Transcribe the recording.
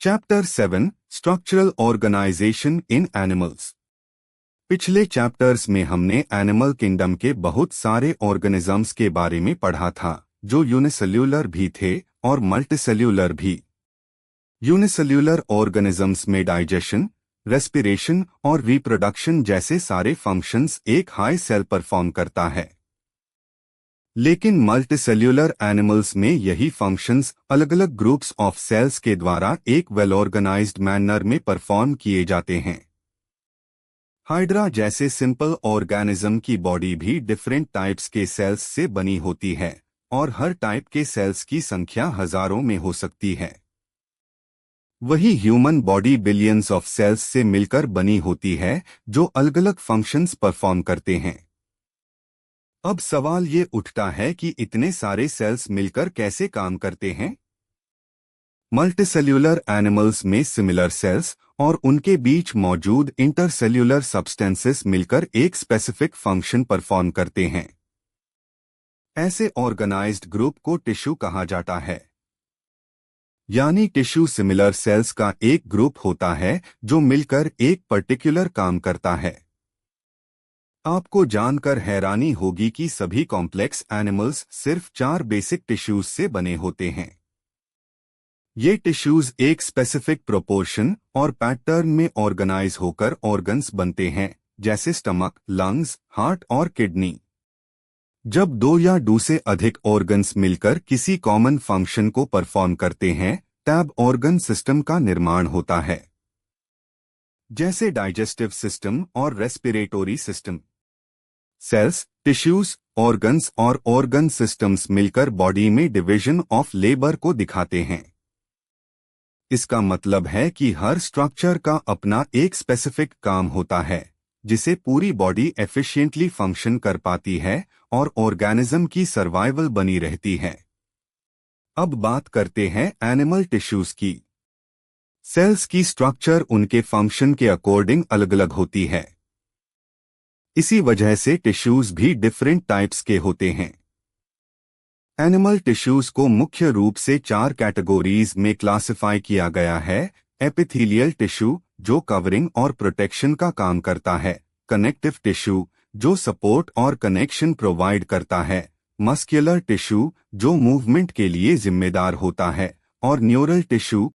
Chapter 7 structural organisation इन animals. पिछले chapters में हमने एनिमल किंगडम के बहुत सारे ऑर्गेनिजम्स के बारे में पढ़ा था जो यूनिसेल्यूलर भी थे और मल्टीसेल्यूलर भी। यूनिसेल्यूलर ऑर्गेनिजम्स में डाइजेशन, रेस्पिरेशन और रिप्रोडक्शन जैसे सारे फंक्शंस एक हाई सेल परफॉर्म करता है, लेकिन मल्टीसेल्यूलर एनिमल्स में यही फंक्शंस अलग अलग ग्रुप्स ऑफ सेल्स के द्वारा एक वेल ऑर्गेनाइज्ड मैनर में परफॉर्म किए जाते हैं। हाइड्रा जैसे सिंपल ऑर्गेनिज्म की बॉडी भी डिफरेंट टाइप्स के सेल्स से बनी होती है और हर टाइप के सेल्स की संख्या हजारों में हो सकती है। वही human body billions of cells से मिलकर बनी होती है जो अलग अलग फंक्शंस परफॉर्म करते हैं। अब सवाल ये उठता है कि इतने सारे सेल्स मिलकर कैसे काम करते हैं। मल्टीसेल्यूलर एनिमल्स में सिमिलर सेल्स और उनके बीच मौजूद इंटरसेल्यूलर सब्सटेंसेस मिलकर एक स्पेसिफिक फंक्शन परफॉर्म करते हैं। ऐसे ऑर्गेनाइज्ड ग्रुप को टिश्यू कहा जाता है। यानी टिश्यू सिमिलर सेल्स का एक ग्रुप होता है जो मिलकर एक पर्टिकुलर काम करता है। आपको जानकर हैरानी होगी कि सभी कॉम्प्लेक्स एनिमल्स सिर्फ 4 बेसिक टिश्यूज से बने होते हैं। ये टिश्यूज एक स्पेसिफिक प्रोपोर्शन और पैटर्न में ऑर्गेनाइज होकर ऑर्गन्स बनते हैं, जैसे स्टमक, लंग्स, हार्ट और किडनी। जब 2 या 2 से अधिक ऑर्गन्स मिलकर किसी कॉमन फंक्शन को परफॉर्म करते हैं तब ऑर्गन सिस्टम का निर्माण होता है, जैसे डाइजेस्टिव सिस्टम और respiratory system. Cells, tissues, organs और ऑर्गन सिस्टम्स मिलकर बॉडी में डिवीजन ऑफ लेबर को दिखाते हैं। इसका मतलब है कि हर स्ट्रक्चर का अपना एक स्पेसिफिक काम होता है जिसे पूरी बॉडी एफिशिएंटली फंक्शन कर पाती है और ऑर्गेनिज्म की सर्वाइवल बनी रहती है। अब बात करते हैं एनिमल टिश्यूज की। सेल्स की स्ट्रक्चर उनके फंक्शन के अकॉर्डिंग अलग अलग होती है। इसी वजह से टिश्यूज भी डिफरेंट टाइप्स के होते हैं। एनिमल टिश्यूज को मुख्य रूप से 4 कैटेगरीज में क्लासिफाई किया गया है। एपिथेलियल टिश्यू जो कवरिंग और प्रोटेक्शन का काम करता है, कनेक्टिव टिश्यू जो सपोर्ट और कनेक्शन प्रोवाइड करता है, मस्कुलर टिश्यू जो मूवमेंट के लिए जिम्मेदार होता है और न्यूरल टिश्यू